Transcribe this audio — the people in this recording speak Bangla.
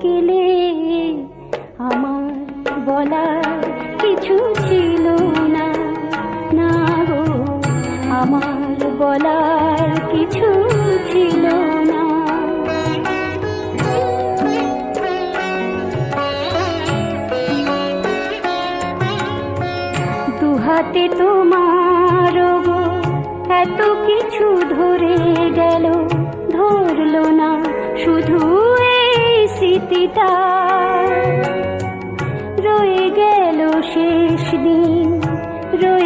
গেলে আমার বলার কিছু ছিল না, না গো আমার বলার কিছু ছিল না। দুহাতে তোমার গো এত কিছু ধরে গেল, ধরলো না শুধু এই স্মৃতিটা, রয়ে গেল শেষ দিন রয়ে